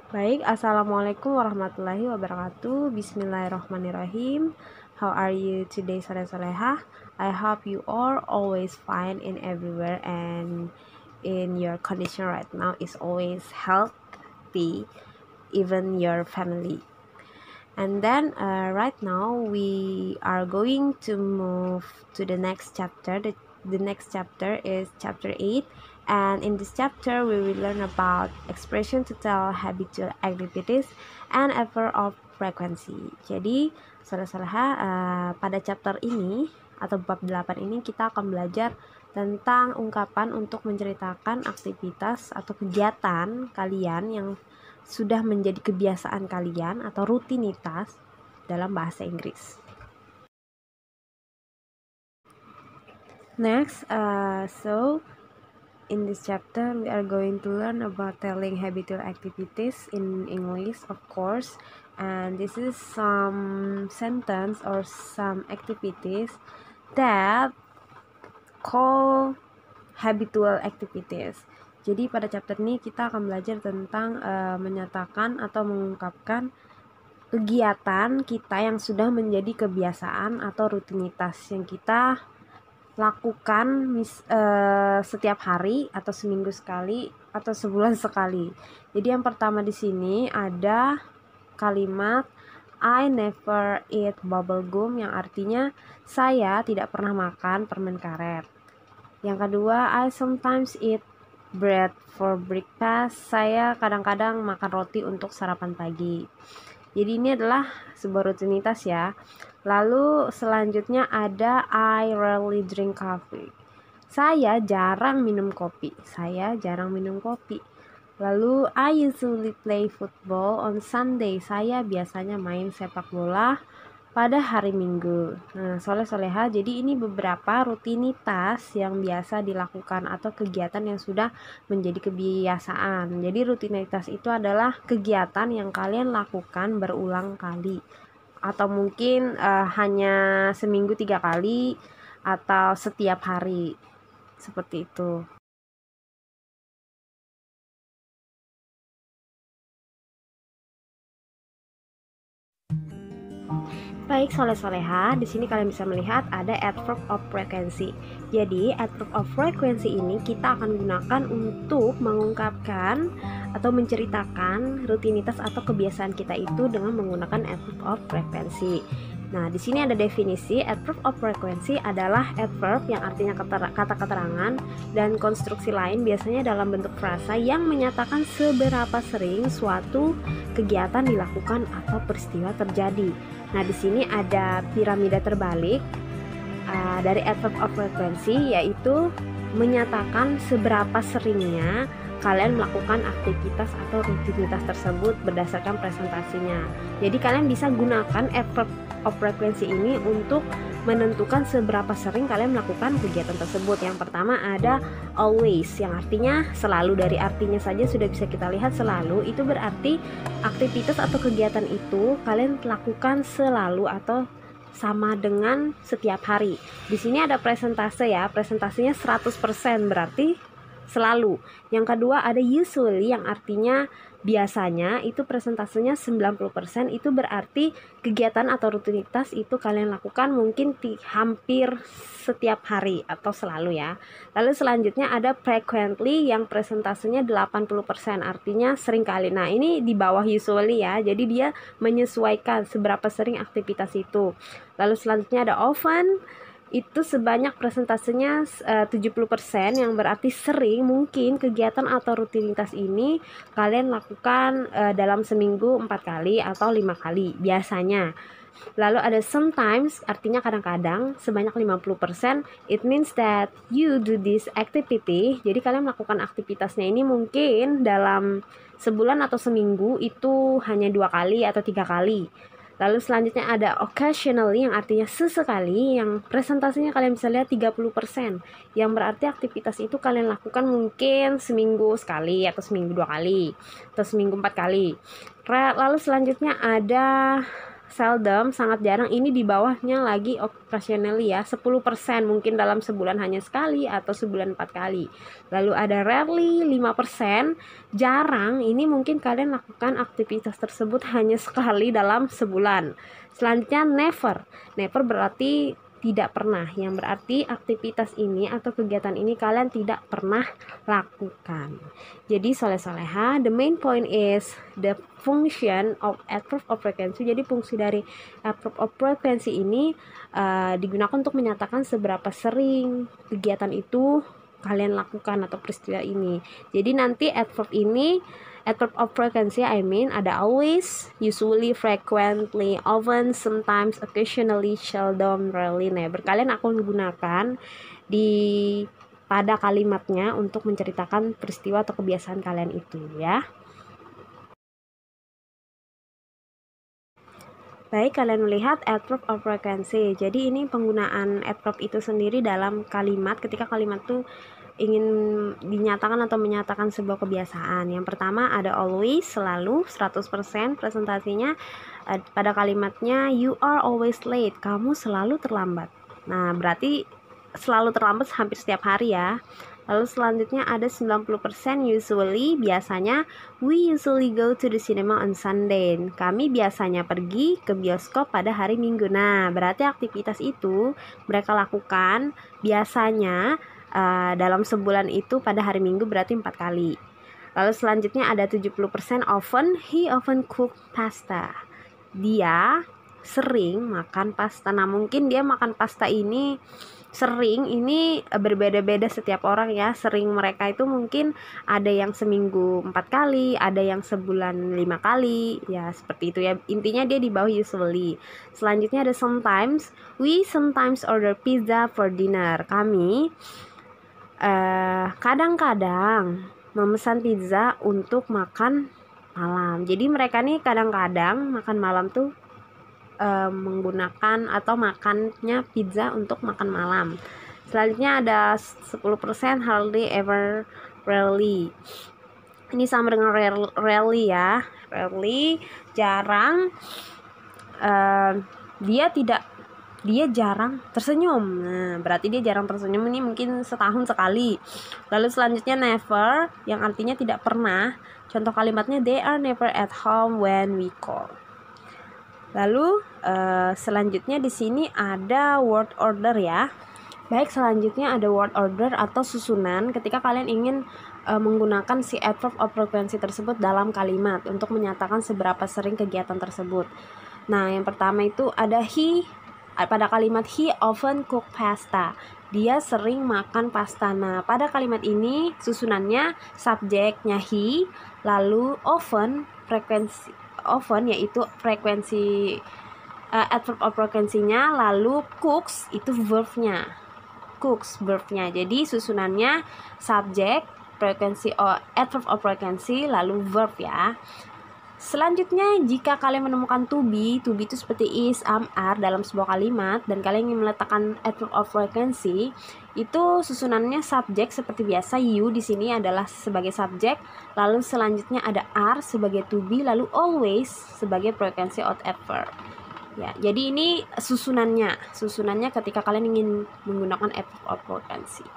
Baik, Assalamualaikum warahmatullahi wabarakatuh. Bismillahirrahmanirrahim. How are you today, Soleh-Solehah? I hope you are always fine in everywhere and in your condition right now is always healthy, even your family. And then right now we are going to move to the next chapter. The next chapter is chapter 8, and in this chapter we will learn about expression to tell habitual activities and effort of frequency. Jadi salah-salah pada chapter ini atau bab 8 ini kita akan belajar tentang ungkapan untuk menceritakan aktivitas atau kegiatan kalian yang sudah menjadi kebiasaan kalian atau rutinitas dalam bahasa Inggris. Next, so in this chapter we are going to learn about telling habitual activities in English, of course, and this is some sentence or some activities that call habitual activities. Jadi pada chapter ini kita akan belajar tentang menyatakan atau mengungkapkan kegiatan kita yang sudah menjadi kebiasaan atau rutinitas yang kita lakukan setiap hari atau seminggu sekali atau sebulan sekali. Jadi yang pertama di sini ada kalimat I never eat bubble gum yang artinya saya tidak pernah makan permen karet. Yang kedua, I sometimes eat bread for breakfast. Saya kadang-kadang makan roti untuk sarapan pagi. Jadi ini adalah sebuah rutinitas ya. Lalu selanjutnya ada I rarely drink coffee. Saya jarang minum kopi. Lalu I usually play football on Sunday. Saya biasanya main sepak bola pada hari Minggu. Nah, soleh-soleha, jadi ini beberapa rutinitas yang biasa dilakukan atau kegiatan yang sudah menjadi kebiasaan. Jadi rutinitas itu adalah kegiatan yang kalian lakukan berulang kali. Atau mungkin hanya seminggu 3 kali atau setiap hari. Seperti itu. Baik soleh-soleha, di sini kalian bisa melihat ada adverb of frequency. Jadi adverb of frequency ini kita akan gunakan untuk mengungkapkan atau menceritakan rutinitas atau kebiasaan kita itu dengan menggunakan adverb of frequency. Nah, di sini ada definisi. Adverb of frequency adalah adverb yang artinya kata keterangan dan konstruksi lain biasanya dalam bentuk frasa yang menyatakan seberapa sering suatu kegiatan dilakukan atau peristiwa terjadi. Nah, di sini ada piramida terbalik dari adverb of frequency, yaitu menyatakan seberapa seringnya kalian melakukan aktivitas atau rutinitas tersebut berdasarkan presentasinya. Jadi kalian bisa gunakan adverb of frequency ini untuk menentukan seberapa sering kalian melakukan kegiatan tersebut. Yang pertama ada always, yang artinya selalu. Dari artinya saja sudah bisa kita lihat selalu itu berarti aktivitas atau kegiatan itu kalian lakukan selalu atau sama dengan setiap hari. Di sini ada presentase ya, presentasinya 100% berarti selalu. Yang kedua ada usually yang artinya biasanya, itu presentasenya 90%, itu berarti kegiatan atau rutinitas itu kalian lakukan mungkin hampir setiap hari atau selalu ya. Lalu selanjutnya ada frequently yang presentasenya 80%, artinya sering kali. Nah, ini di bawah usually ya. Jadi dia menyesuaikan seberapa sering aktivitas itu. Lalu selanjutnya ada often, itu sebanyak presentasenya 70%, yang berarti sering. Mungkin kegiatan atau rutinitas ini kalian lakukan dalam seminggu 4 kali atau 5 kali biasanya. Lalu ada sometimes, artinya kadang-kadang, sebanyak 50%. It means that you do this activity. Jadi kalian melakukan aktivitasnya ini mungkin dalam sebulan atau seminggu itu hanya 2 kali atau 3 kali. Lalu selanjutnya ada occasionally yang artinya sesekali, yang presentasinya kalian bisa lihat 30%, yang berarti aktivitas itu kalian lakukan mungkin seminggu sekali atau seminggu 2 kali atau seminggu 4 kali. Lalu selanjutnya ada seldom, sangat jarang, ini di bawahnya lagi occasionally ya, 10% mungkin dalam sebulan hanya sekali atau sebulan 4 kali. Lalu ada rarely 5%, jarang, ini mungkin kalian lakukan aktivitas tersebut hanya sekali dalam sebulan. Selanjutnya never. Never berarti tidak pernah, yang berarti aktivitas ini atau kegiatan ini kalian tidak pernah lakukan. Jadi soleh-soleha, the main point is the function of adverb of frequency. Jadi fungsi dari adverb of frequency ini digunakan untuk menyatakan seberapa sering kegiatan itu kalian lakukan atau peristiwa ini. Jadi nanti adverb of frequency ada always, usually, frequently, often, sometimes, occasionally, seldom, rarely, never. Kalian akan gunakan pada kalimatnya untuk menceritakan peristiwa atau kebiasaan kalian itu ya. Baik, kalian melihat adverb of frequency. Jadi ini penggunaan adverb itu sendiri dalam kalimat ketika kalimat itu ingin dinyatakan atau menyatakan sebuah kebiasaan. Yang pertama ada always, selalu, 100%. Presentasinya pada kalimatnya you are always late, kamu selalu terlambat. Nah, berarti selalu terlambat hampir setiap hari ya. Lalu selanjutnya ada 90% usually, biasanya we usually go to the cinema on Sunday. Kami biasanya pergi ke bioskop pada hari Minggu. Nah, berarti aktivitas itu mereka lakukan biasanya dalam sebulan itu pada hari Minggu, berarti 4 kali. Lalu selanjutnya ada 70% often, he often cook pasta. Dia sering makan pasta. Nah, mungkin dia makan pasta ini sering, ini berbeda-beda setiap orang ya. Sering mereka itu mungkin ada yang seminggu 4 kali, ada yang sebulan 5 kali, ya seperti itu ya. Intinya dia di bawah usually. Selanjutnya ada sometimes, we sometimes order pizza for dinner. Kami kadang-kadang memesan pizza untuk makan malam. Jadi mereka nih kadang-kadang makan malam tuh menggunakan atau makannya pizza untuk makan malam. Selanjutnya ada 10% hardly ever, rarely. Ini sama dengan rarely ya. Rarely jarang, dia jarang tersenyum. Nah, berarti dia jarang tersenyum ini mungkin setahun sekali. Lalu selanjutnya never, yang artinya tidak pernah. Contoh kalimatnya they are never at home when we call. Lalu selanjutnya di sini ada word order ya. Baik, selanjutnya ada word order atau susunan ketika kalian ingin menggunakan si adverb of frequency tersebut dalam kalimat untuk menyatakan seberapa sering kegiatan tersebut. Nah, yang pertama itu ada he. Pada kalimat he often cook pasta, dia sering makan pasta. Nah, pada kalimat ini susunannya subjeknya he, lalu often, frekuensi often yaitu frekuensi adverb of frequency-nya, lalu cooks itu verbnya. Cooks verbnya. Jadi susunannya subjek, frekuensi adverb of frequency, lalu verb ya. Selanjutnya, jika kalian menemukan to be itu seperti is, are dalam sebuah kalimat dan kalian ingin meletakkan adverb of frequency, itu susunannya subjek seperti biasa, you di sini adalah sebagai subjek, lalu selanjutnya ada are sebagai to be, lalu always sebagai frequency of adverb. Ya, jadi ini susunannya ketika kalian ingin menggunakan adverb of frequency.